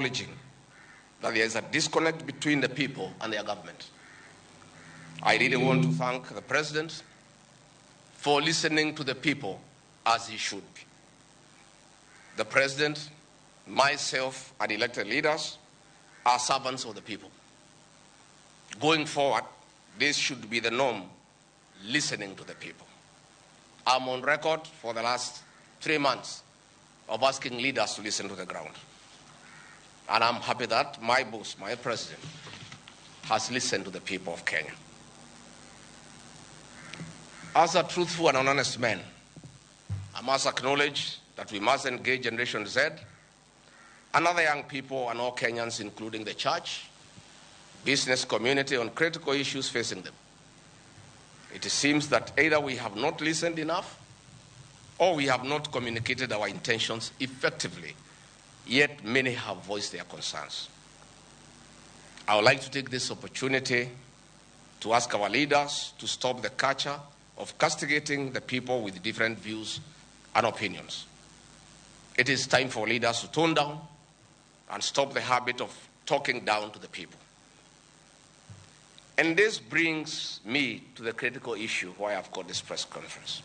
acknowledging that there is a disconnect between the people and their government. I really want to thank the President for listening to the people as he should be. The President, myself, and elected leaders are servants of the people. Going forward, this should be the norm, listening to the people. I'm on record for the last 3 months of asking leaders to listen to the ground. And I'm happy that my boss, my president, has listened to the people of Kenya. As a truthful and honest man, I must acknowledge that we must engage Generation Z and other young people and all Kenyans, including the church, business community, on critical issues facing them. It seems that either we have not listened enough or we have not communicated our intentions effectively, yet many have voiced their concerns. I would like to take this opportunity to ask our leaders to stop the culture of castigating the people with different views and opinions. It is time for leaders to tone down and stop the habit of talking down to the people. And this brings me to the critical issue why I've got this press conference.